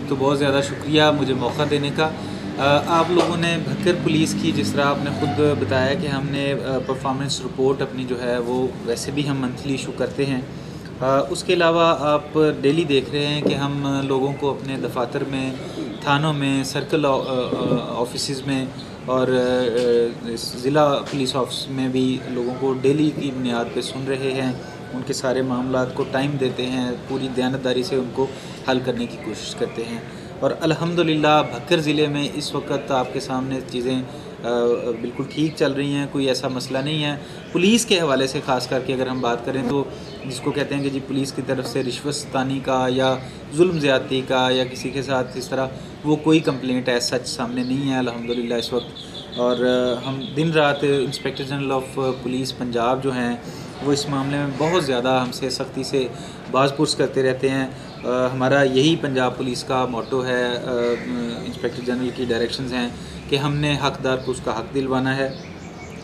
ایک تو بہت زیادہ شکریہ مجھے موقع دینے کا. آپ لوگوں نے بھکر پولیس کی جس طرح آپ نے خود بتایا کہ ہم نے پرفارمنس رپورٹ اپنی جو ہے وہ ویسے بھی ہم منتھلی ایشو کرتے ہیں. اس کے علاوہ آپ ڈیلی دیکھ رہے ہیں کہ ہم لوگوں کو اپنے دفاتر میں، تھانوں میں، سرکل آفیسز میں اور ضلع پولیس آفس میں بھی لوگوں کو ڈیلی کی بنیاد پہ سن رہے ہیں. ان کے سارے معاملات کو ٹائم دیتے ہیں، پوری دیانتداری سے ان کو حل کرنے کی کوشش کرتے ہیں. اور الحمدللہ بھکر ضلع میں اس وقت آپ کے سامنے چیزیں بالکل ٹھیک چل رہی ہیں، کوئی ایسا مسئلہ نہیں ہے. پولیس کے حوالے سے خاص کر کے اگر ہم بات کریں تو جس کو کہتے ہیں کہ جی پولیس کی طرف سے رشوت ستانی کا یا ظلم زیادتی کا یا کسی کے ساتھ اس طرح وہ کوئی کمپلینٹ ایز سچ سامنے نہیں ہے الحمدللہ اس وقت. اور ہم دن رات inspector general of police Punjab جو ہیں وہ اس معاملے میں بہت زیادہ ہم سے سختی سے باز پرس کرتے رہتے ہیں. ہمارا یہی پنجاب پولیس کا موٹو ہے، انسپیکٹر جنرل کی ڈائریکشنز ہیں کہ ہم نے حقدار کو اس کا حق دلوانا ہے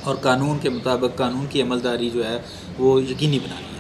اور قانون کے مطابق قانون کی عملداری جو ہے وہ یقینی بنانی ہے.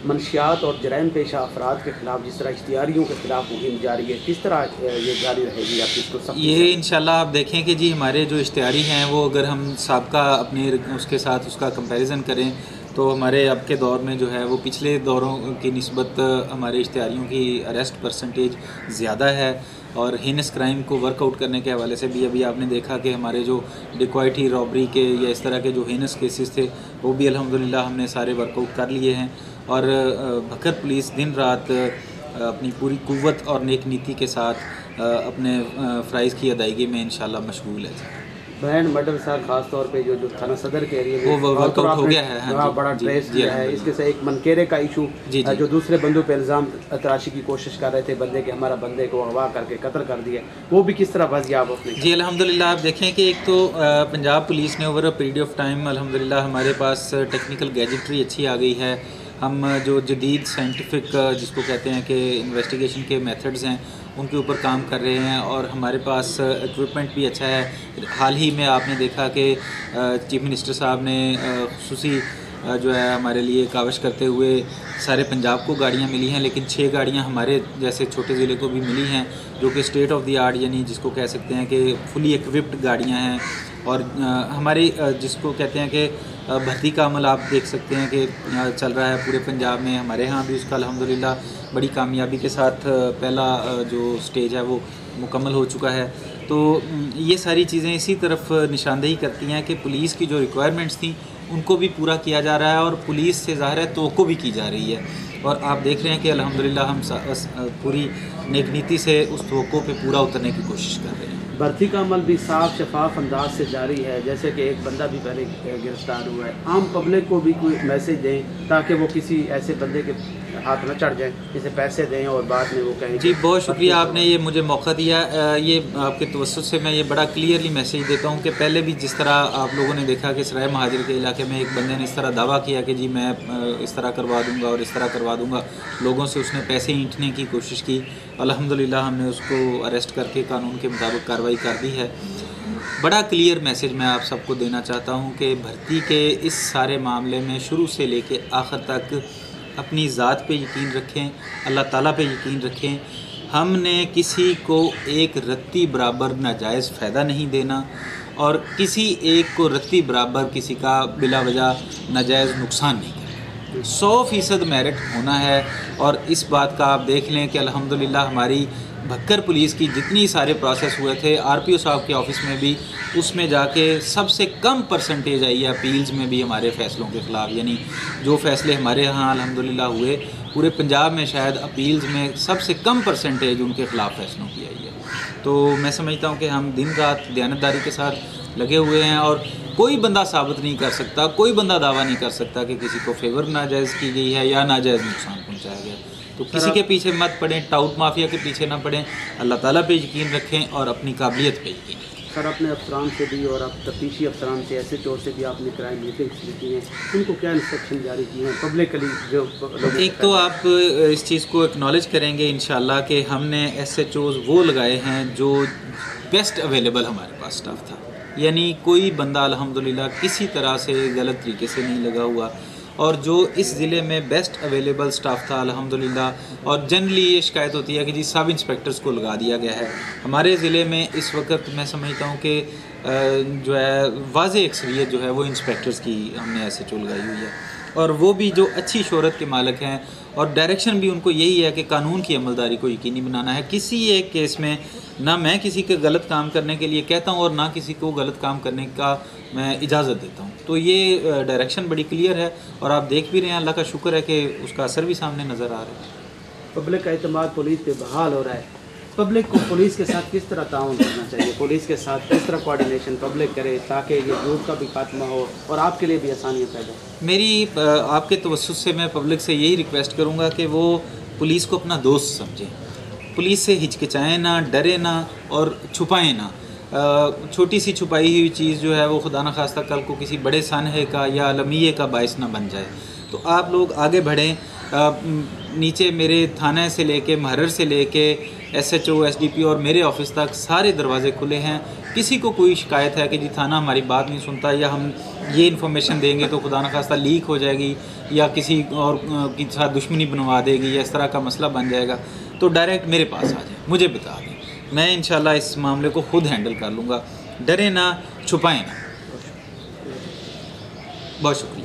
منشیات اور جرائم پیشہ افراد کے خلاف جس طرح اشتہاریوں کے خلاف مہم جاری ہے، کس طرح یہ جاری رہے گی؟ آپ اس کو یہ انشاءاللہ آپ دیکھیں کہ جی ہمارے جو اشتہاری ہیں وہ اگر ہم سابقہ اپنے اس کے ساتھ اس کا کمپیریزن کریں تو ہمارے اب کے دور میں جو ہے وہ پچھلے دوروں کی نسبت ہمارے اشتہاریوں کی اریسٹ پرسنٹیج زیادہ ہے. اور ہینس کرائم کو ورک آؤٹ کرنے کے حوالے سے بھی ابھی آپ نے دیکھا کہ ہمارے جو ڈیکوائٹی، رابری کے یا اس طرح کے جو ہینس کیسز تھے وہ بھی الحمدللہ ہم نے سارے ورک آؤٹ کر لیے ہیں. اور بھکر پولیس دن رات اپنی پوری قوت اور نیک نیتی کے ساتھ اپنے فرائض کی ادائیگی میں انشاءاللہ مشغول ہے. بینڈ مڈل سر خاص طور پہ جو تھانہ صدر کے ایریے میں وہ ورک آؤٹ ہو گیا ہے. ہاں بڑا ٹریس کیا ہے. اس کے سے ایک منکیرے کا ایشو جو دوسرے بندوں پہ الزام تراشی کی کوشش کر رہے تھے، بندے کے ہمارا بندے کو اغوا کر کے قتل کر دیا، وہ بھی کس طرح بازیاب اپنے؟ جی الحمدللہ آپ دیکھیں کہ ایک تو پنجاب پولیس نے over a period of time الحمدللہ ہمارے پاس ٹیکنیکل گیجٹری اچھی آ گئی ہے. ہم جو جدید سائنٹیفک جس کو کہتے ہیں کہ انویسٹیگیشن کے میتھڈز ہیں ان کے اوپر کام کر رہے ہیں اور ہمارے پاس ایکوپمنٹ بھی اچھا ہے. حال ہی میں آپ نے دیکھا کہ چیف منسٹر صاحب نے خصوصی جو ہے ہمارے لیے کاوش کرتے ہوئے سارے پنجاب کو گاڑیاں ملی ہیں، لیکن 6 گاڑیاں ہمارے جیسے چھوٹے ضلع کو بھی ملی ہیں جو کہ اسٹیٹ آف دی آرٹ یعنی جس کو کہہ سکتے ہیں کہ فلی ایکوپڈ گاڑیاں ہیں. اور ہماری جس کو کہتے ہیں کہ بھرتی کا عمل آپ دیکھ سکتے ہیں کہ چل رہا ہے پورے پنجاب میں. ہمارے ہاں بھی اس کا الحمدللہ بڑی کامیابی کے ساتھ پہلا جو سٹیج ہے وہ مکمل ہو چکا ہے. تو یہ ساری چیزیں اسی طرف نشاندہی کرتی ہیں کہ پولیس کی جو ریکوائرمنٹس تھیں ان کو بھی پورا کیا جا رہا ہے اور پولیس سے ظاہر ہے توقع بھی کی جا رہی ہے. اور آپ دیکھ رہے ہیں کہ الحمدللہ ہم پوری نیک نیتی سے اس توقع پہ پورا اترنے کی کوشش کر رہے ہیں. بھرتی کا عمل بھی صاف شفاف انداز سے جاری ہے، جیسے کہ ایک بندہ بھی پہلے گرفتار ہوا ہے. عام پبلک کو بھی کوئی میسج دیں تاکہ وہ کسی ایسے بندے کے ہاتھ نہ چڑھ جائیں جسے پیسے دیں اور بعد میں وہ کہیں. جی بہت شکریہ آپ نے یہ مجھے موقع دیا. یہ آپ کے توسط سے میں یہ بڑا کلیئرلی میسیج دیتا ہوں کہ پہلے بھی جس طرح آپ لوگوں نے دیکھا کہ سرائے مہاجر کے علاقے میں ایک بندے نے اس طرح دعویٰ کیا کہ جی میں اس طرح کروا دوں گا اور اس طرح کروا دوں گا، لوگوں سے اس نے پیسے اینٹھنے کی کوشش کی. الحمدللہ ہم نے اس کو اریسٹ کر کے قانون کے مطابق کارروائی کر دی ہے. بڑا کلیئر میسیج میں آپ سب کو دینا چاہتا ہوں کہ بھرتی کے اس سارے معاملے میں شروع سے لے کے آخر تک اپنی ذات پہ یقین رکھیں، اللہ تعالیٰ پہ یقین رکھیں. ہم نے کسی کو ایک رتی برابر ناجائز فائدہ نہیں دینا اور کسی ایک کو رتی برابر کسی کا بلا وجہ ناجائز نقصان نہیں کرنا. 100% میرٹ ہونا ہے. اور اس بات کا آپ دیکھ لیں کہ الحمدللہ ہماری بھکر پولیس کی جتنی سارے پروسیس ہوئے تھے RPO صاحب کے آفس میں بھی اس میں جا کے سب سے کم پرسنٹیج آئی ہے اپیلز میں بھی ہمارے فیصلوں کے خلاف. یعنی جو فیصلے ہمارے ہاں الحمدللہ ہوئے پورے پنجاب میں شاید اپیلز میں سب سے کم پرسنٹیج ان کے خلاف فیصلوں کی آئی ہے. تو میں سمجھتا ہوں کہ ہم دن رات دیانتداری کے ساتھ لگے ہوئے ہیں اور کوئی بندہ ثابت نہیں کر سکتا، کوئی بندہ دعویٰ نہیں کر سکتا کہ کسی کو فیور ناجائز کی گئی ہے یا ناجائز نقصان پہنچایا گیا. تو کسی کے پیچھے مت پڑیں، ٹاؤٹ مافیا کے پیچھے نہ پڑیں، اللہ تعالیٰ پہ یقین رکھیں اور اپنی قابلیت پہ یقین رکھیں. سر اپنے افسران سے بھی اور اب تفتیشی افسران سے SHO سے بھی آپ نے کرائم میٹنگس کی ہیں، ان کو کیا انسٹرکشن جاری کی ہیں پبلکلی جو ایک تو آپ اس چیز کو اکنالج کریں گے انشاءاللہ کہ ہم نے SHOs وہ لگائے ہیں جو بیسٹ اویلیبل ہمارے پاس سٹاف تھا. یعنی کوئی بندہ الحمدللہ کسی طرح سے غلط طریقے سے نہیں لگا ہوا. اور جو اس ضلع میں بیسٹ اویلیبل سٹاف تھا الحمدللہ. اور جنرلی یہ شکایت ہوتی ہے کہ جی سب انسپیکٹرز کو لگا دیا گیا ہے. ہمارے ضلع میں اس وقت میں سمجھتا ہوں کہ جو ہے واضح اکثریت جو ہے وہ انسپیکٹرز کی ہم نے ایس ایچ او لگائی ہوئی ہے. اور وہ بھی جو اچھی شہرت کے مالک ہیں اور ڈائریکشن بھی ان کو یہی ہے کہ قانون کی عملداری کو یقینی بنانا ہے. کسی ایک کیس میں نہ میں کسی کے غلط کام کرنے کے لیے کہتا ہوں اور نہ کسی کو غلط کام کرنے کا میں اجازت دیتا ہوں. تو یہ ڈائریکشن بڑی کلیئر ہے اور آپ دیکھ بھی رہے ہیں, اللہ کا شکر ہے کہ اس کا اثر بھی سامنے نظر آ رہا ہے. پبلک کا اعتماد پولیس پہ بحال ہو رہا ہے. پبلک کو پولیس کے ساتھ کس طرح تعاون کرنا چاہیے, پولیس کے ساتھ کس طرح کوآرڈینیشن پبلک کرے تاکہ یہ جھوٹ کا بھی خاتمہ ہو اور آپ کے لیے بھی آسانیاں پیدا ہوں؟ میری آپ کے توسط سے میں پبلک سے یہی ریکویسٹ کروں گا کہ وہ پولیس کو اپنا دوست سمجھیں, پولیس سے ہچکچائیں نہ, ڈرے نہ اور چھپائیں نہ. چھوٹی سی چھپائی ہوئی چیز جو ہے وہ خدا نخواستہ کل کو کسی بڑے سانحے کا یا المیے کا باعث نہ بن جائے. تو آپ لوگ آگے بڑھیں. نیچے میرے تھانہ سے لے کے محرر سے لے کے S H O, S D P اور میرے آفس تک سارے دروازے کھلے ہیں. کسی کو کوئی شکایت ہے کہ جی تھانہ ہماری بات نہیں سنتا یا ہم یہ انفارمیشن دیں گے تو خدا نخواستہ لیک ہو جائے گی یا کسی اور کے ساتھ دشمنی بنوا دے گی یا اس طرح کا مسئلہ بن جائے گا, تو ڈائریکٹ میرے پاس آ جائیں, مجھے بتا دیں. میں انشاءاللہ اس معاملے کو خود ہینڈل کر لوں گا. ڈرے نہ, چھپائیں نہ. بہت شکریہ.